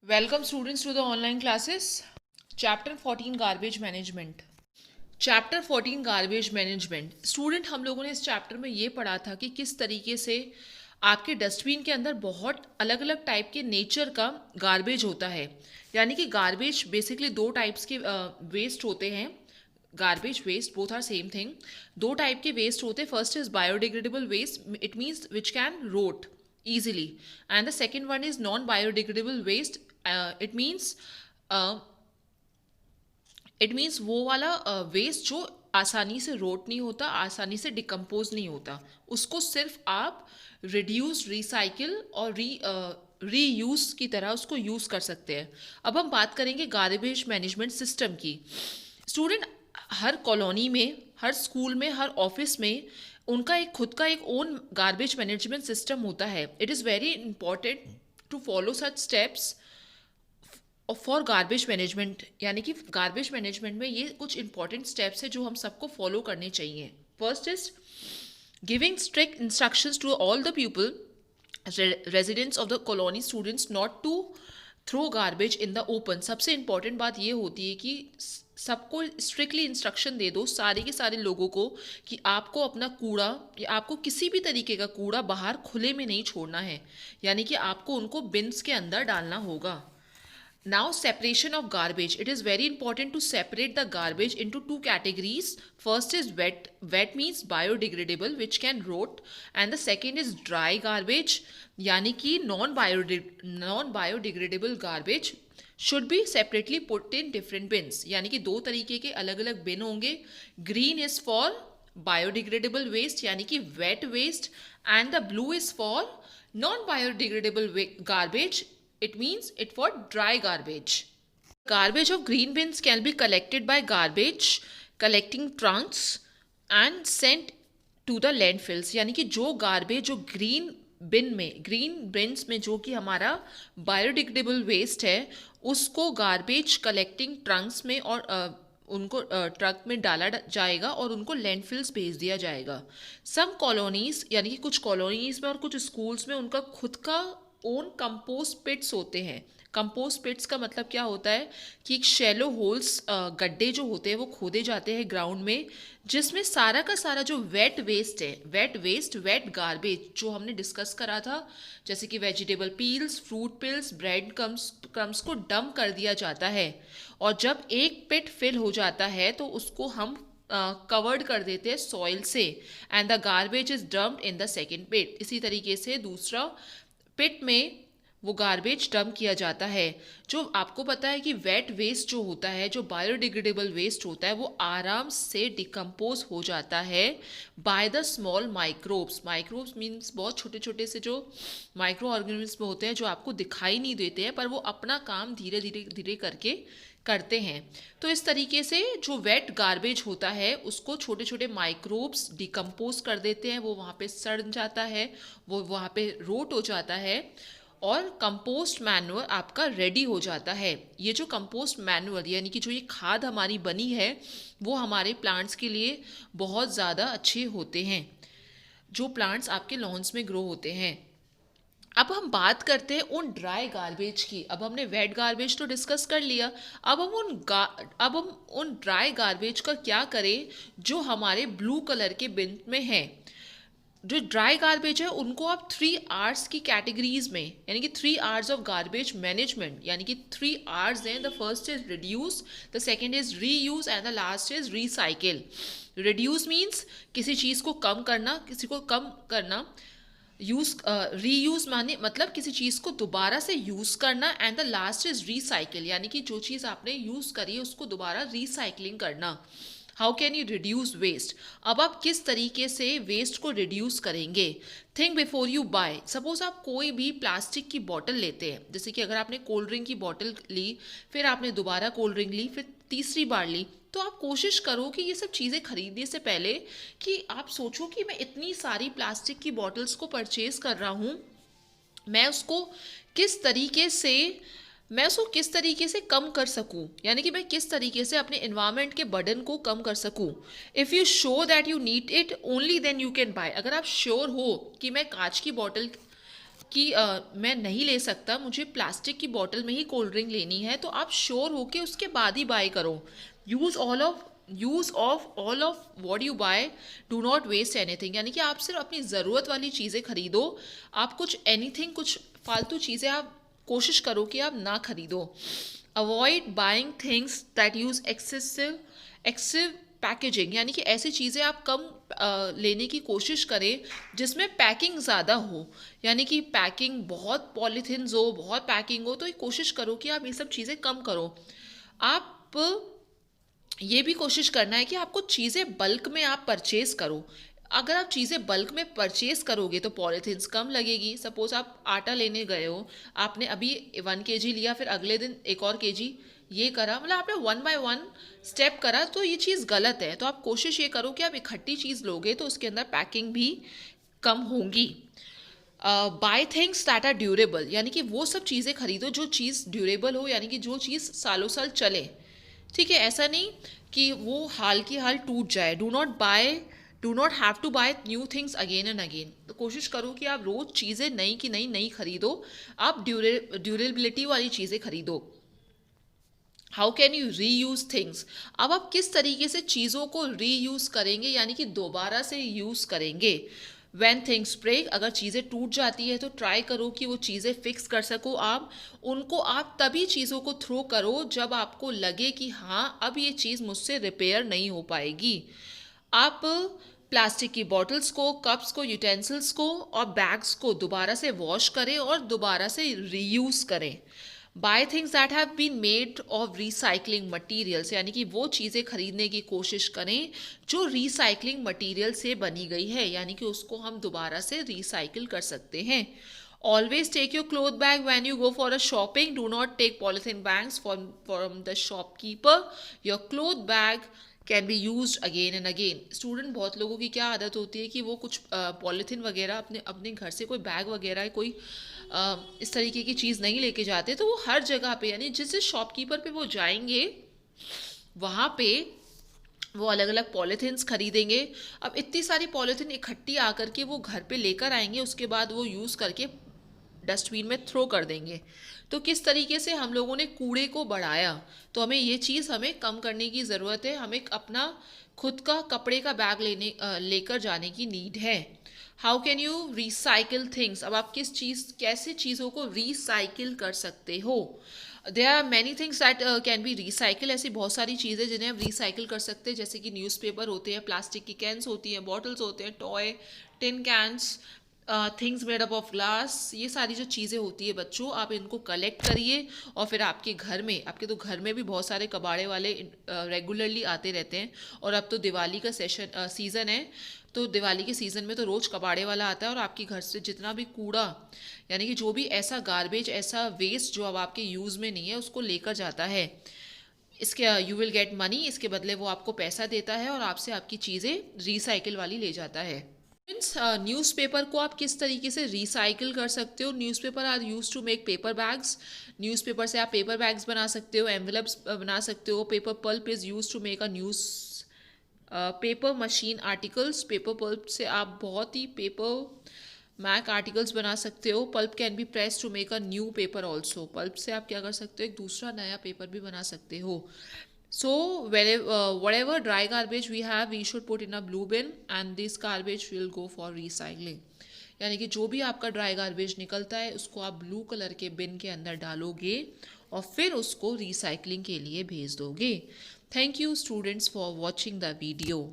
Welcome students to the online classes. Chapter 14 Garbage Management. Chapter 14 garbage management. Student, हम लोगों ने इस chapter में ये पढ़ा था कि किस तरीके से आपके डस्टबिन के अंदर बहुत अलग अलग टाइप के नेचर का गार्बेज होता है। यानी कि गार्बेज बेसिकली दो टाइप्स के वेस्ट होते हैं। Garbage waste both are same thing. दो टाइप के वेस्ट होते हैं। First is biodegradable waste, it means which can rot easily, and the second one is non biodegradable waste. It means वो वाला वेस्ट जो आसानी से रोट नहीं होता, आसानी से डिकम्पोज नहीं होता, उसको सिर्फ आप रिड्यूस, रिसाइकिल और रीयूज की तरह उसको यूज़ कर सकते हैं। अब हम बात करेंगे गार्बेज मैनेजमेंट सिस्टम की। स्टूडेंट, हर कॉलोनी में, हर स्कूल में, हर ऑफिस में उनका एक खुद का एक ओन गार्बेज मैनेजमेंट सिस्टम होता है। It is very important to follow such steps for garbage management. यानी कि गार्बेज मैनेजमेंट में ये कुछ इंपॉर्टेंट स्टेप्स है जो हम सबको फॉलो करने चाहिए। First is giving strict instructions to all the people, residents of the colony, students, not to throw garbage in the open. सबसे इंपॉर्टेंट बात ये होती है कि सबको स्ट्रिक्टली इंस्ट्रक्शन दे दो, सारे के सारे लोगों को, कि आपको अपना कूड़ा या आपको किसी भी तरीके का कूड़ा बाहर खुले में नहीं छोड़ना है। यानी कि आपको उनको बिन्स के अंदर डालना होगा। Now, separation of garbage. It is very important to separate the garbage into two categories. First is wet. Wet means biodegradable, which can rot, and the second is dry garbage, यानी कि non biodegradable garbage should be separately put in different bins. यानी कि दो तरीके के अलग अलग बिन होंगे. Green is for biodegradable waste, यानी कि wet waste, and the blue is for non biodegradable garbage. It means it for dry garbage. Garbage of green bins can be collected by garbage collecting trucks and sent to the landfills. यानी कि जो garbage जो green beans में जो कि हमारा biodegradable waste है, उसको गार्बेज कलेक्टिंग ट्रंक्स में और उनको ट्रक में डाला जाएगा और उनको लैंडफिल्स भेज दिया जाएगा। सम कॉलोनीज, यानी कि कुछ कॉलोनीज में और कुछ स्कूल्स में उनका खुद का ओन कंपोस्ट पिट्स होते हैं। कंपोस्ट पिट्स का मतलब क्या होता है कि एक शैलो होल्स, गड्ढे जो होते हैं वो खोदे जाते हैं ग्राउंड में, जिसमें सारा का सारा जो वेट वेस्ट है, वेट गार्बेज जो हमने डिस्कस करा था, जैसे कि vegetable peels, fruit pills, bread crumbs को डंप कर दिया जाता है। और जब एक पिट फिल हो जाता है तो उसको हम कवर्ड कर देते हैं सॉइल से, and the garbage is dumped in the second pit. इसी तरीके से दूसरा पिट में वो गार्बेज डंप किया जाता है। जो आपको पता है कि वेट वेस्ट जो होता है, जो बायोडिग्रेडेबल वेस्ट होता है, वो आराम से डिकम्पोज हो जाता है by the small microbes. Microbes means बहुत छोटे छोटे से जो माइक्रो ऑर्गेनिज्म होते हैं जो आपको दिखाई नहीं देते हैं, पर वो अपना काम धीरे धीरे धीरे करके करते हैं। तो इस तरीके से जो वेट गार्बेज होता है उसको छोटे छोटे माइक्रोब्स डिकम्पोज कर देते हैं, वो वहाँ पे सड़ जाता है, वो वहाँ पे रोट हो जाता है और कंपोस्ट मैन्योर आपका रेडी हो जाता है। ये जो कंपोस्ट मैन्योर यानी कि जो ये खाद हमारी बनी है वो हमारे प्लांट्स के लिए बहुत ज़्यादा अच्छे होते हैं, जो प्लांट्स आपके लॉन्स में ग्रो होते हैं। अब हम बात करते हैं उन ड्राई गार्बेज की। अब हमने वेट गार्बेज तो डिस्कस कर लिया, अब हम उन ड्राई गार्बेज का क्या करें जो हमारे ब्लू कलर के बिन में है। जो ड्राई गार्बेज है उनको आप 3 आवर्स की कैटेगरीज में, यानी कि 3 आवर्स ऑफ गार्बेज मैनेजमेंट, यानी कि 3 आवर्स हैं। The first is reduce, the second is reuse and the last is recycle. Reduce means किसी चीज़ को कम करना, किसी को कम करना। रीयूज माने मतलब किसी चीज़ को दोबारा से यूज़ करना, and the last is recycle, यानी कि जो चीज़ आपने यूज़ करी है उसको दोबारा रिसाइकलिंग करना। How can you reduce waste? अब आप किस तरीके से वेस्ट को रिड्यूस करेंगे? Think before you buy. Suppose आप कोई भी प्लास्टिक की बॉटल लेते हैं, जैसे कि अगर आपने कोल्ड ड्रिंक की बॉटल ली, फिर आपने दोबारा कोल्ड ड्रिंक ली, फिर तीसरी बार ली, तो आप कोशिश करो कि ये सब चीज़ें खरीदने से पहले कि आप सोचो कि मैं इतनी सारी प्लास्टिक की बॉटल्स को परचेज कर रहा हूँ, मैं उसको किस तरीके से कम कर सकूं, यानी कि मैं किस तरीके से अपने एनवायरनमेंट के बर्डन को कम कर सकूं। If you sure that you need it only then you can buy. अगर आप श्योर हो कि मैं कांच की बॉटल कि मैं नहीं ले सकता, मुझे प्लास्टिक की बॉटल में ही कोल्ड ड्रिंक लेनी है, तो आप श्योर होके उसके बाद ही बाय करो. Use of all of what you buy. Do not waste anything, यानी कि आप सिर्फ अपनी ज़रूरत वाली चीज़ें खरीदो. आप कुछ फालतू चीज़ें आप कोशिश करो कि आप ना खरीदो. Avoid buying things that use excessive packaging, यानी कि ऐसी चीज़ें आप कम लेने की कोशिश करें जिसमें पैकिंग ज़्यादा हो. यानी कि पैकिंग बहुत पॉलीथिन्स हो, बहुत पैकिंग हो, तो ये कोशिश करो कि आप ये सब चीज़ें कम करो. आप ये भी कोशिश करना है कि आपको चीज़ें बल्क में आप परचेज करो. अगर आप चीज़ें बल्क में परचेज करोगे तो पॉलीथिन्स कम लगेगी. सपोज आप आटा लेने गए हो, आपने अभी 1 kg लिया, फिर अगले दिन एक और kg ये करा, मतलब आपने 1 by 1 स्टेप करा, तो ये चीज़ गलत है. तो आप कोशिश ये करो कि आप इकट्ठी चीज़ लोगे तो उसके अंदर पैकिंग भी कम होंगी. Buy things that are durable, यानी कि वो सब चीज़ें खरीदो जो चीज़ ड्यूरेबल हो, यानी कि जो चीज़ सालों साल चले. ठीक है, ऐसा नहीं कि वो हाल की हाल टूट जाए. Do not have to buy new things again and again. तो कोशिश करो कि आप रोज़ चीज़ें नई की नई नहीं खरीदो, आप ड्यूरेबिलिटी वाली चीज़ें खरीदो. हाउ कैन यू री यूज़ थिंग्स. अब आप किस तरीके से चीज़ों को री यूज़ करेंगे, यानी कि दोबारा से यूज़ करेंगे. वैन थिंग्स ब्रेक, अगर चीज़ें टूट जाती है तो ट्राई करो कि वो चीज़ें फिक्स कर सको आप. उनको आप तभी चीज़ों को थ्रो करो जब आपको लगे कि हाँ अब ये चीज़ मुझसे रिपेयर नहीं हो पाएगी. आप प्लास्टिक की बॉटल्स को, कप्स को, यूटेंसिल्स को और बैग्स को दोबारा से वॉश करें और दोबारा से रीयूज़ करें. Buy things that have been made of recycling materials, यानी कि वो चीज़ें खरीदने की कोशिश करें जो रिसाइकलिंग मटीरियल से बनी गई है, यानी कि उसको हम दोबारा से रिसाइकिल कर सकते हैं. Always take your cloth bag when you go for a shopping. Do not take polythene bags from the shopkeeper. Your cloth bag can be use again and again. Student, बहुत लोगों की क्या आदत होती है कि वो कुछ पॉलीथीन वगैरह अपने अपने घर से कोई बैग वगैरह कोई इस तरीके की चीज़ नहीं लेके जाते, तो वो हर जगह पे, यानी जिस शॉपकीपर पे वो जाएंगे वहाँ पे वो अलग अलग पॉलीथीन्स खरीदेंगे. अब इतनी सारी पॉलीथीन इकट्ठी आकर के वो घर पे लेकर आएंगे, उसके बाद वो यूज़ करके डस्टबिन में थ्रो कर देंगे. तो किस तरीके से हम लोगों ने कूड़े को बढ़ाया. तो हमें ये चीज़ हमें कम करने की ज़रूरत है. हमें अपना खुद का कपड़े का बैग लेकर जाने की नीड है. How can you recycle things. अब आप कैसे चीज़ों को रिसाइकिल कर सकते हो. There are many things that can be recycle. ऐसी बहुत सारी चीज़ें जिन्हें हम रिसाइकिल कर सकते हैं, जैसे कि न्यूज़पेपर होते हैं, प्लास्टिक की कैंस होती हैं, बॉटल्स होते हैं, toy, tin cans, things made up of glass. ये सारी जो चीज़ें होती है बच्चों, आप इनको कलेक्ट करिए और फिर आपके घर में, आपके तो घर में भी बहुत सारे कबाड़े वाले रेगुलरली आते रहते हैं. और अब तो दिवाली का सीज़न है, तो दिवाली के सीज़न में तो रोज़ कबाड़े वाला आता है और आपके घर से जितना भी कूड़ा, यानी कि जो भी ऐसा गार्बेज, ऐसा वेस्ट जो अब आपके यूज़ में नहीं है, उसको लेकर जाता है. इसके यू विल गेट मनी. इसके बदले वो आपको पैसा देता है और आपसे आपकी चीज़ें रिसाइकिल वाली ले जाता है. मीन्स न्यूज़पेपर को आप किस तरीके से रिसाइकिल कर सकते हो. Newspaper are use to make paper bags. Newspaper से आप पेपर बैग्स बना सकते हो, एनवेलप्स बना सकते हो. Paper pulp is use to make a news paper machine articles. Paper pulp से आप बहुत ही पेपर मैक आर्टिकल्स बना सकते हो. Pulp can be press to make a new paper also. Pulp से आप क्या कर सकते हो, एक दूसरा नया पेपर भी बना सकते हो. So whatever dry garbage we have, we should put in a blue bin and this garbage will go for recycling. यानी कि जो भी आपका ड्राई गार्बेज निकलता है उसको आप ब्लू कलर के बिन के अंदर डालोगे और फिर उसको रिसाइकलिंग के लिए भेज दोगे. Thank you students for watching the video.